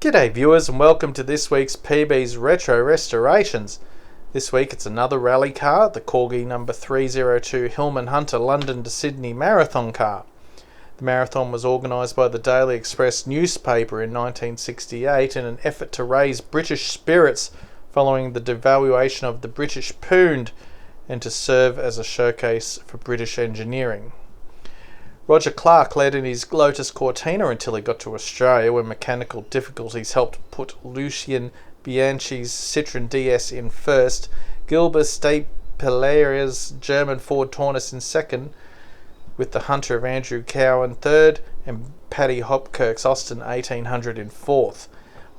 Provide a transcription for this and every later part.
G'day viewers and welcome to this week's PB's Retro Restorations. This week it's another rally car, the Corgi number 302 Hillman Hunter London to Sydney Marathon car. The marathon was organised by the Daily Express newspaper in 1968 in an effort to raise British spirits following the devaluation of the British pound and to serve as a showcase for British engineering. Roger Clark led in his Lotus Cortina until he got to Australia, where mechanical difficulties helped put Lucien Bianchi's Citroën DS in first, Gilbert Stapeleria's German Ford Taunus in second, with the Hunter of Andrew Cowan third, and Paddy Hopkirk's Austin 1800 in fourth.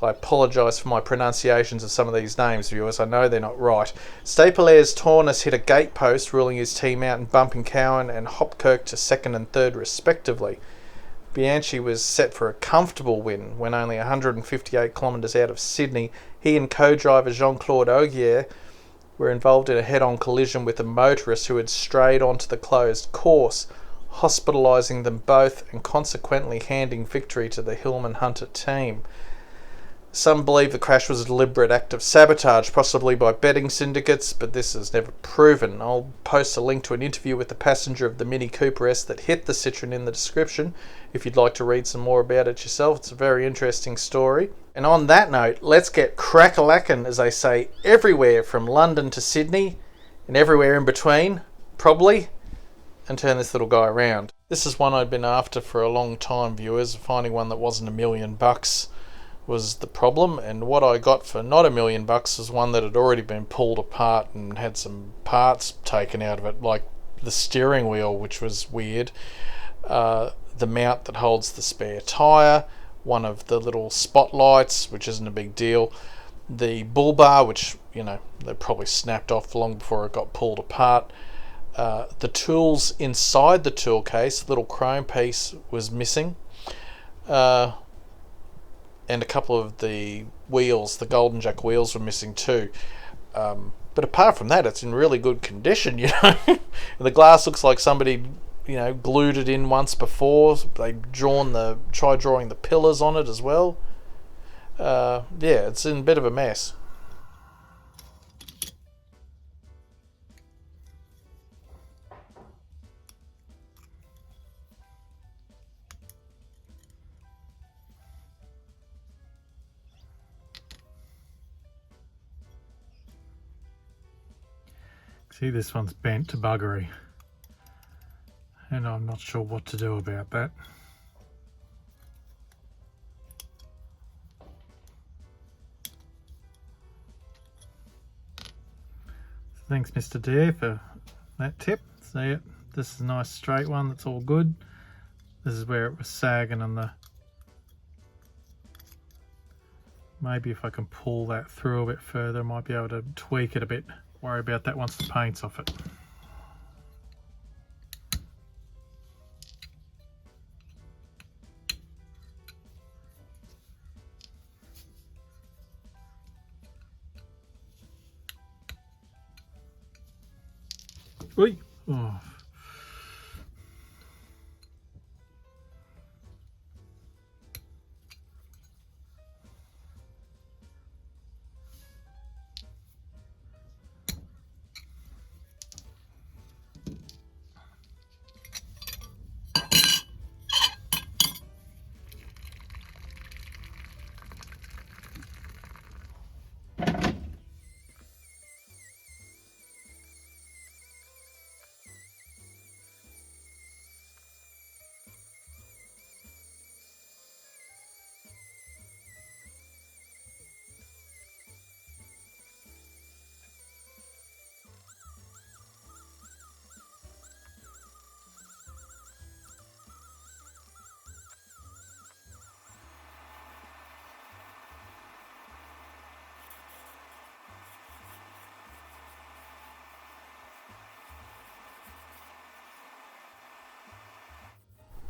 I apologise for my pronunciations of some of these names, viewers. I know they're not right. Stapeleria's Taunus hit a gate post, ruling his team out and bumping Cowan and Hopkirk to second and third respectively. Bianchi was set for a comfortable win when only 158 kilometres out of Sydney. He and co-driver Jean-Claude Augier were involved in a head-on collision with a motorist who had strayed onto the closed course, hospitalising them both and consequently handing victory to the Hillman Hunter team. Some believe the crash was a deliberate act of sabotage, possibly by betting syndicates, but this is never proven. I'll post a link to an interview with the passenger of the Mini Cooper S that hit the Citroën in the description, if you'd like to read some more about it yourself. It's a very interesting story. And on that note, let's get crack-a-lackin', as they say, everywhere from London to Sydney, and everywhere in between, probably, and turn this little guy around. This is one I'd been after for a long time, viewers. Finding one that wasn't $1 million was the problem, and what I got for not $1 million was one that had already been pulled apart and had some parts taken out of it, like the steering wheel, which was weird, the mount that holds the spare tyre, one of the little spotlights, which isn't a big deal, the bull bar, which, you know, they probably snapped off long before it got pulled apart. The tools inside the tool case, the little chrome piece, was missing. And a couple of the wheels, the Golden Jack wheels, were missing too. But apart from that, it's in really good condition, you know. The glass looks like somebody, you know, glued it in once before. They've tried drawing the pillars on it as well. Yeah, it's in a bit of a mess. See, this one's bent to buggery, and I'm not sure what to do about that. Thanks, Mr. Dare, for that tip. See it? This is a nice straight one, that's all good. This is where it was sagging on the... Maybe if I can pull that through a bit further, I might be able to tweak it a bit. Worry about that once the paint's off it. Oi! Oh.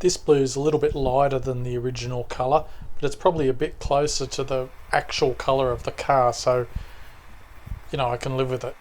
This blue is a little bit lighter than the original colour, but it's probably a bit closer to the actual colour of the car, so, you know, I can live with it.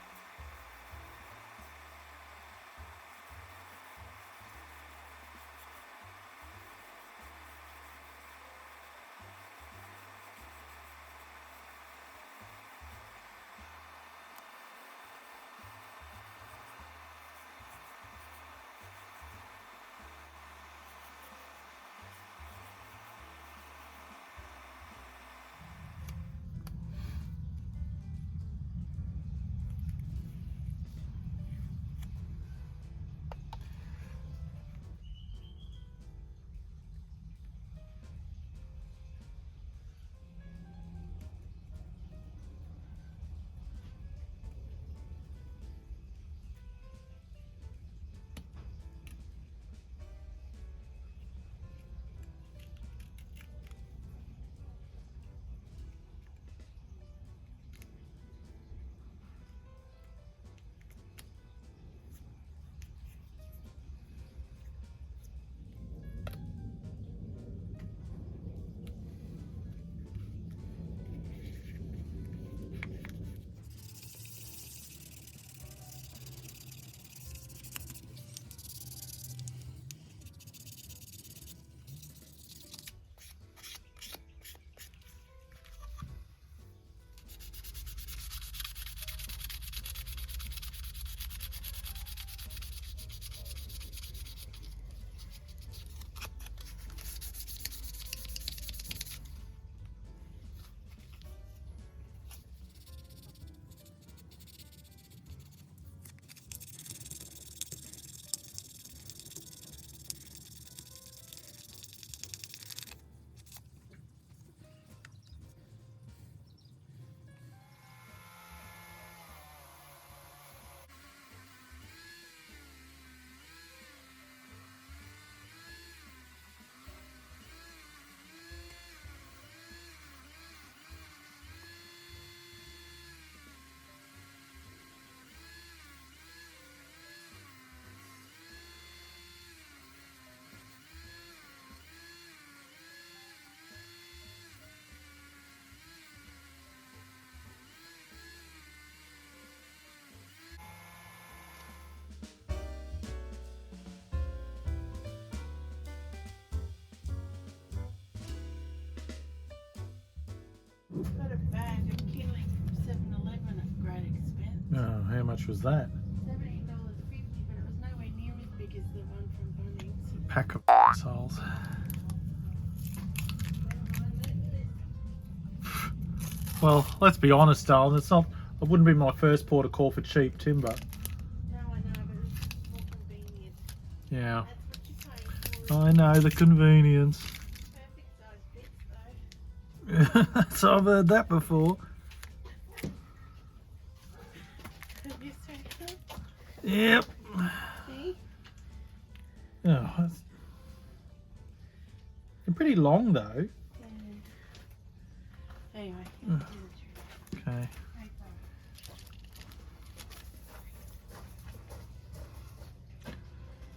Got a bag of kindling from 7-Eleven at great expense. Oh, how much was that? $17.50, but it was nowhere near as big as the one from Bunnings. A pack of souls. Well, let's be honest, darling. It's not. It wouldn't be my first port of call for cheap timber. No, I know, but it's more convenient. Yeah, That's what you're paying for. I know the convenience. Perfect size bits, though. So I've heard that before. Have you seen them? Yep. See? Oh, they're pretty long though. Anyway, Okay.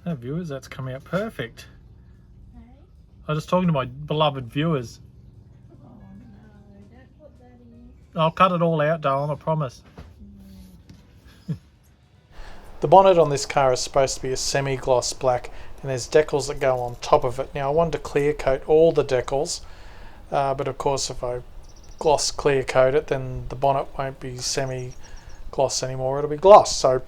Now, viewers, that's coming out perfect. I was just talking to my beloved viewers. Oh no, don't put that in. I'll cut it all out, darling, I promise. The bonnet on this car is supposed to be a semi-gloss black, and there's decals that go on top of it. Now I wanted to clear coat all the decals, but of course if I gloss clear coat it, then the bonnet won't be semi-gloss anymore, it'll be gloss. So,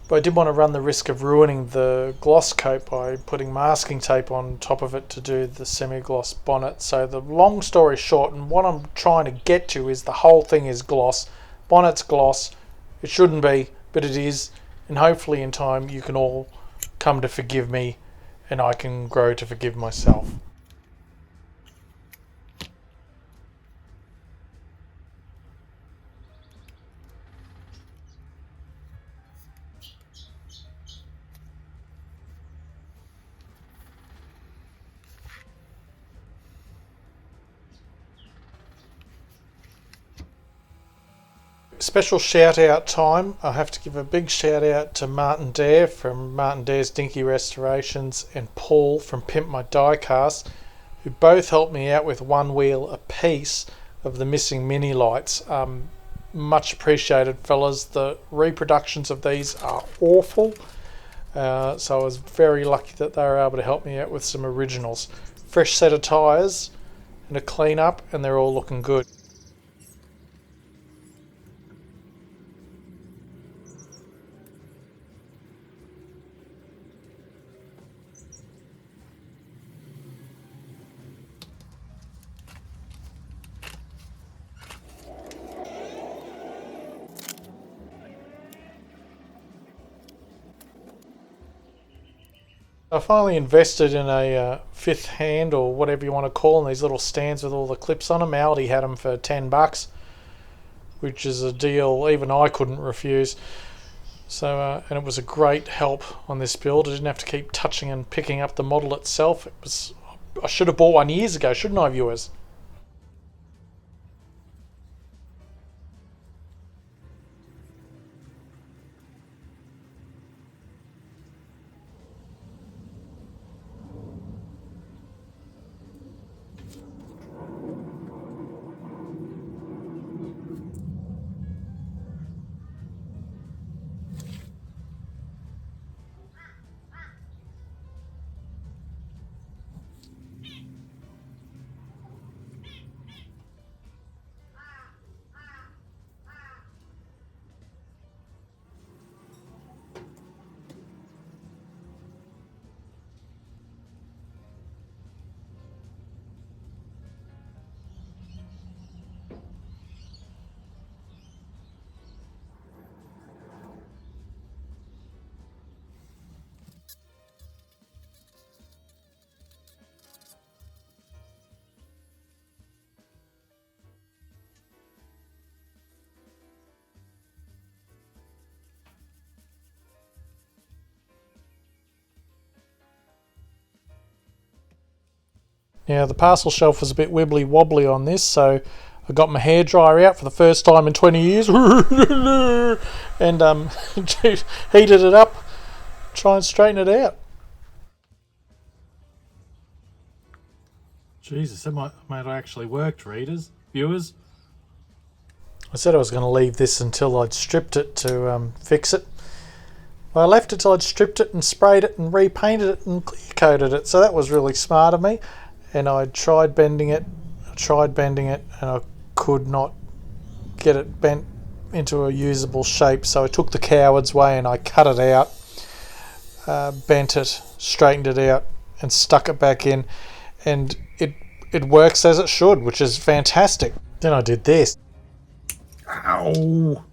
but I did want to run the risk of ruining the gloss coat by putting masking tape on top of it to do the semi-gloss bonnet. So the long story short, and what I'm trying to get to is the whole thing is gloss. Bonnet's gloss. It shouldn't be, but it is, and hopefully in time you can all come to forgive me and I can grow to forgive myself. Special shout out time. I have to give a big shout out to Martin Dare from Martin Dare's Dinky Restorations and Paul from Pimp My Diecast, who both helped me out with one wheel apiece of the missing mini lights. Much appreciated, fellas. The reproductions of these are awful, so I was very lucky that they were able to help me out with some originals. Fresh set of tyres and a clean up, and they're all looking good. I finally invested in a fifth hand, or whatever you want to call them, these little stands with all the clips on them. Aldi had them for $10, which is a deal even I couldn't refuse. So, and it was a great help on this build. I didn't have to keep touching and picking up the model itself. I should have bought one years ago, shouldn't I, viewers? Now the parcel shelf was a bit wibbly wobbly on this, so I got my hairdryer out for the first time in 20 years and heated it up, try and straighten it out. Jesus, that might have actually worked, readers, viewers. I said I was going to leave this until I'd stripped it to fix it. Well, I left it till I'd stripped it and sprayed it and repainted it and clear coated it, so that was really smart of me. And I tried bending it, I tried bending it and I could not get it bent into a usable shape, so I took the coward's way and I cut it out, bent it, straightened it out and stuck it back in, and it works as it should, which is fantastic. Then I did this. Ow!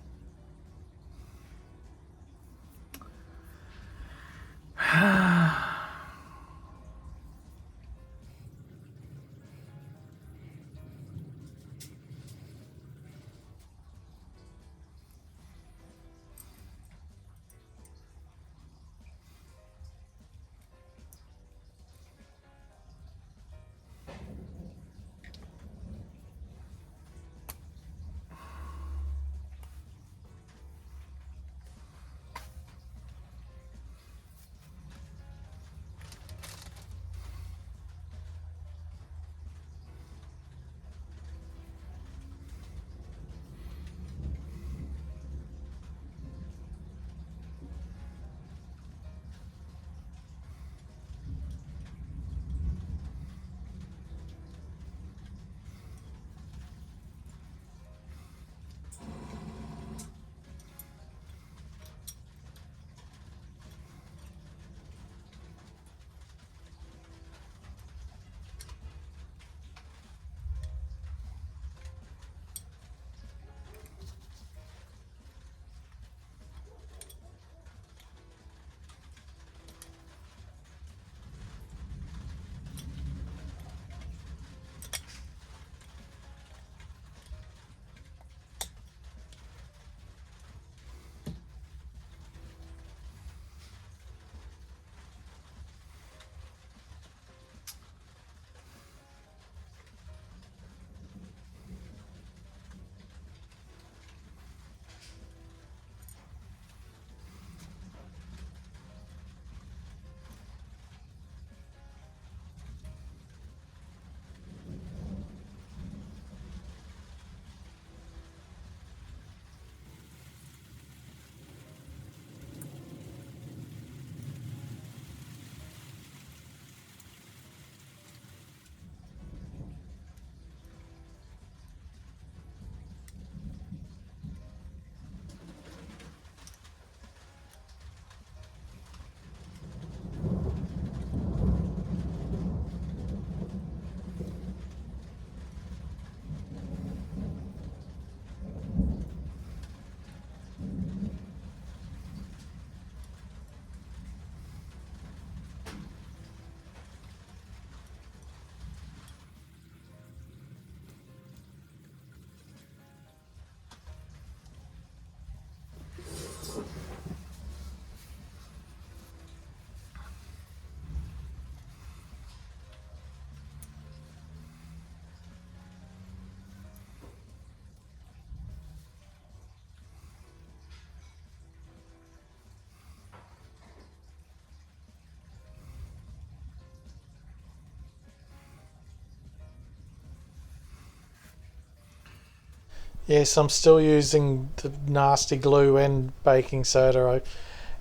Yes, I'm still using the nasty glue and baking soda. I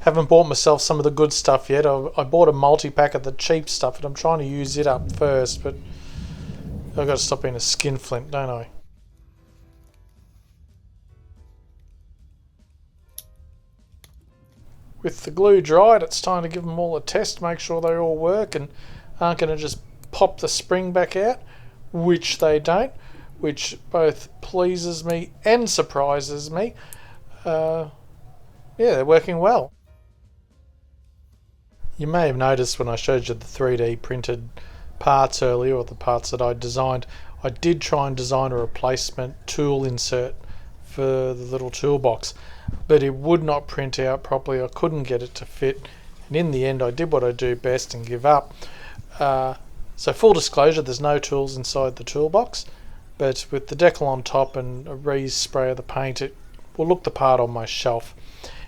haven't bought myself some of the good stuff yet. I bought a multi-pack of the cheap stuff and I'm trying to use it up first, but I've got to stop being a skinflint, don't I? With the glue dried, it's time to give them all a test, make sure they all work and aren't going to just pop the spring back out, which they don't, which both pleases me and surprises me. Yeah, they're working well. You may have noticed when I showed you the 3D printed parts earlier, or the parts that I designed, I did try and design a replacement tool insert for the little toolbox, but it would not print out properly. I couldn't get it to fit, and in the end I did what I do best and give up. So full disclosure, there's no tools inside the toolbox, but with the decal on top and a re-spray of the paint, it will look the part on my shelf.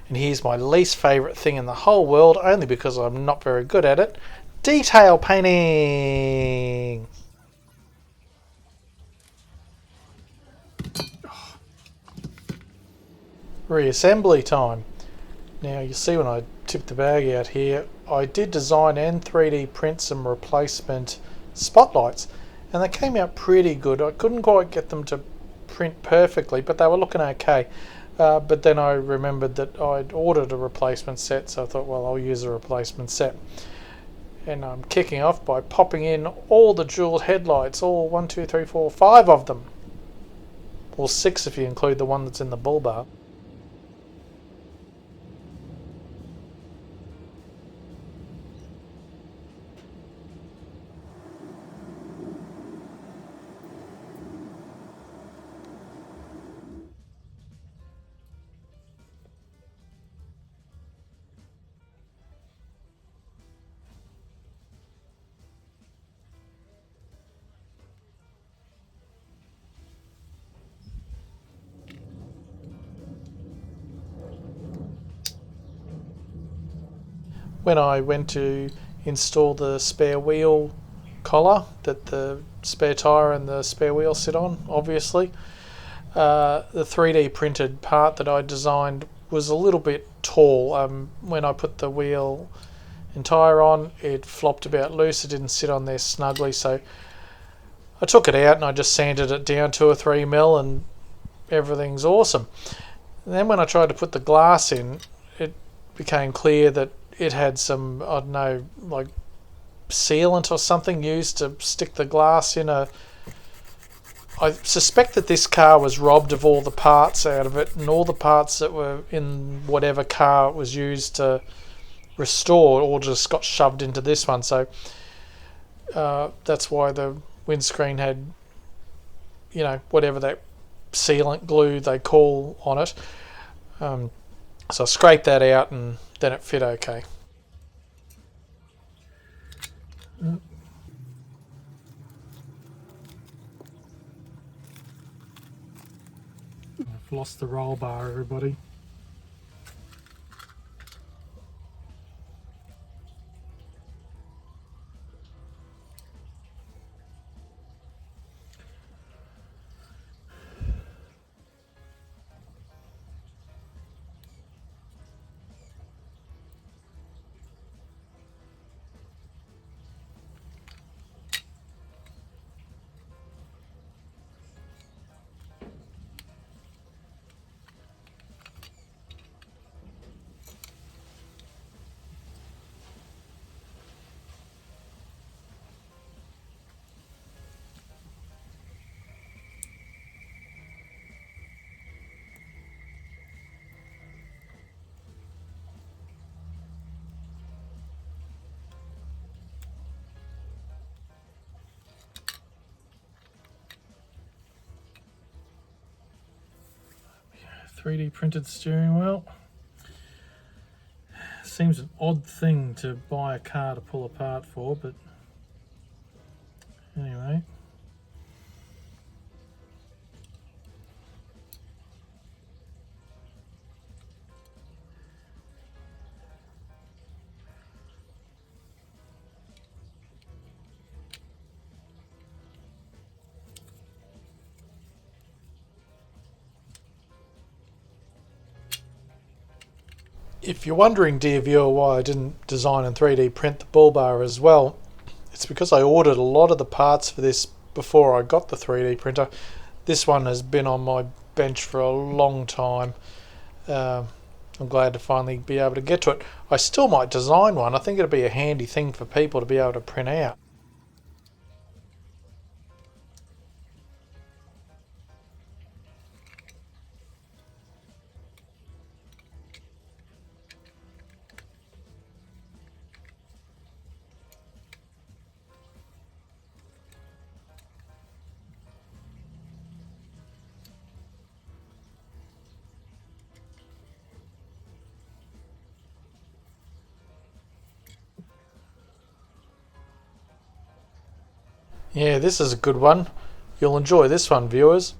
And here's my least favourite thing in the whole world, only because I'm not very good at it: detail painting. Reassembly time. Now you see when I tip the bag out here, I did design and 3D print some replacement spotlights, and they came out pretty good. I couldn't quite get them to print perfectly, but they were looking okay. But then I remembered that I'd ordered a replacement set, so I thought, well, I'll use a replacement set. And I'm kicking off by popping in all the jeweled headlights, all 1, 2, 3, 4, 5 of them. Or 6 if you include the one that's in the bull bar. When I went to install the spare wheel collar that the spare tyre and the spare wheel sit on, obviously, the 3D printed part that I designed was a little bit tall. When I put the wheel and tyre on, it flopped about loose. It didn't sit on there snugly, so I took it out and I just sanded it down 2 or 3 mil and everything's awesome. And then when I tried to put the glass in, it became clear that it had some, I don't know, like sealant or something used to stick the glass in a... I suspect that this car was robbed of all the parts out of it, and all the parts that were in whatever car it was used to restore all just got shoved into this one. So that's why the windscreen had, you know, whatever that sealant glue they call on it. So I scraped that out and then it fit okay. I've lost the roll bar, everybody. Yeah, 3D printed steering wheel. Seems an odd thing to buy a car to pull apart for, but anyway. If you're wondering, dear viewer, why I didn't design and 3D print the bull bar as well, it's because I ordered a lot of the parts for this before I got the 3D printer. This one has been on my bench for a long time. I'm glad to finally be able to get to it. I still might design one. I think it'd be a handy thing for people to be able to print out. Yeah, this is a good one. You'll enjoy this one, viewers.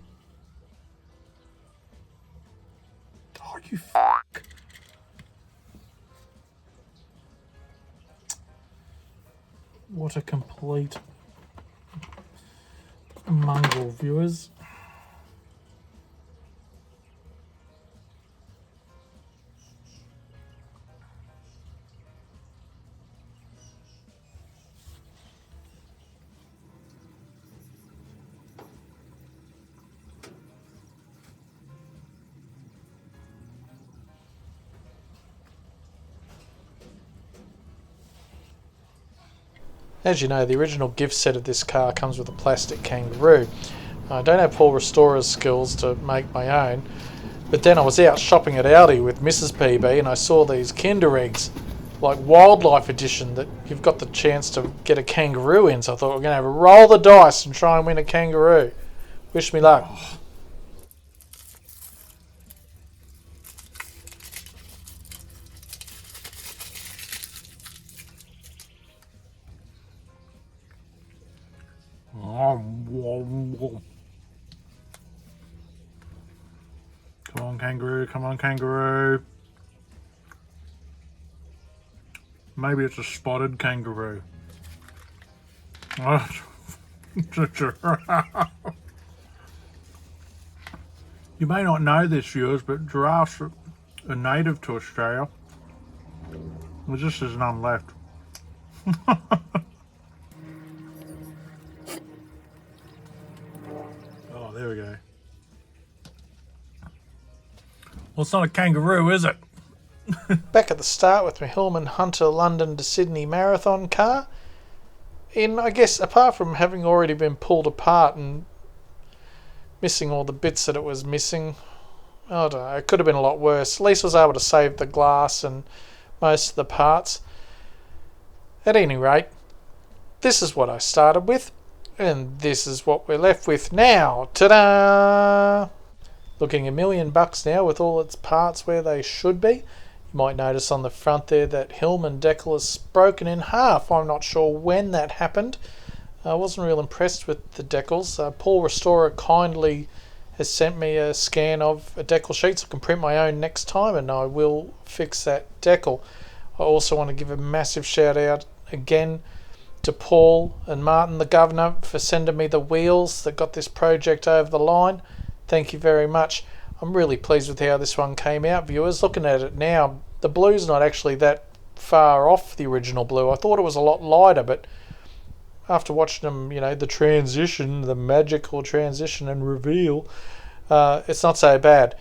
Oh, you fuck. What a complete mongrel, viewers. As you know, the original gift set of this car comes with a plastic kangaroo. I don't have Paul Restorer's skills to make my own, but then I was out shopping at Aldi with Mrs. PB and I saw these Kinder Eggs, like Wildlife Edition, that you've got the chance to get a kangaroo in, so I thought we're going to have a roll the dice and try and win a kangaroo. Wish me luck. Come on, kangaroo. Come on, kangaroo. Maybe it's a spotted kangaroo. You may not know this, viewers, but giraffes are native to Australia. There's just there's none left. Oh, there we go. Well, it's not a kangaroo, is it? Back at the start with my Hillman Hunter London to Sydney Marathon car. And I guess apart from having already been pulled apart and missing all the bits that it was missing, I don't know, it could have been a lot worse. At least I was able to save the glass and most of the parts. At any rate, this is what I started with, and this is what we're left with now. Ta-da! Looking $1 million now with all its parts where they should be. You might notice on the front there that Hillman decal is broken in half. I'm not sure when that happened. I wasn't real impressed with the decals. Paul Restorer kindly has sent me a scan of a decal sheet so I can print my own next time, and I will fix that decal. I also want to give a massive shout out again to Paul and Martin the Governor for sending me the wheels that got this project over the line. Thank you very much. I'm really pleased with how this one came out, viewers. Looking at it now, the blue's not actually that far off the original blue. I thought it was a lot lighter, but after watching them, you know, the transition, the magical transition and reveal, it's not so bad.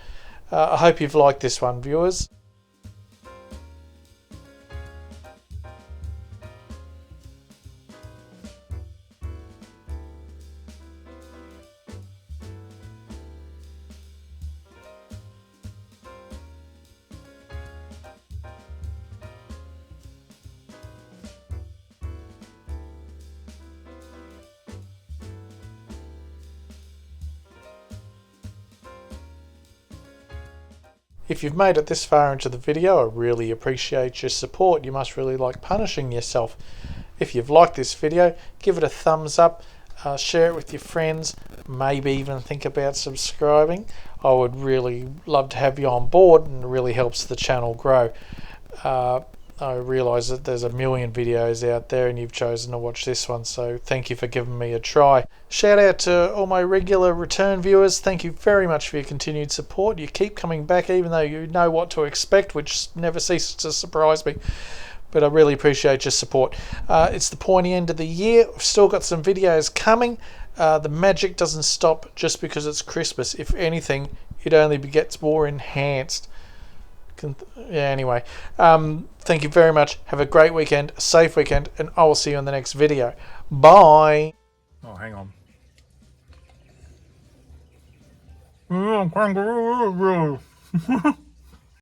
I hope you've liked this one, viewers. If you've made it this far into the video, I really appreciate your support. You must really like punishing yourself. If you've liked this video, give it a thumbs up, share it with your friends, maybe even think about subscribing. I would really love to have you on board, and it really helps the channel grow. I realise that there's 1 million videos out there and you've chosen to watch this one, so thank you for giving me a try. Shout out to all my regular return viewers. Thank you very much for your continued support. You keep coming back even though you know what to expect, which never ceases to surprise me. But I really appreciate your support. It's the pointy end of the year. We've still got some videos coming. The magic doesn't stop just because it's Christmas. If anything, it only gets more enhanced. Anyway, thank you very much. Have a great weekend, a safe weekend, and I will see you in the next video. Bye. Oh, hang on. Oh, kangaroo.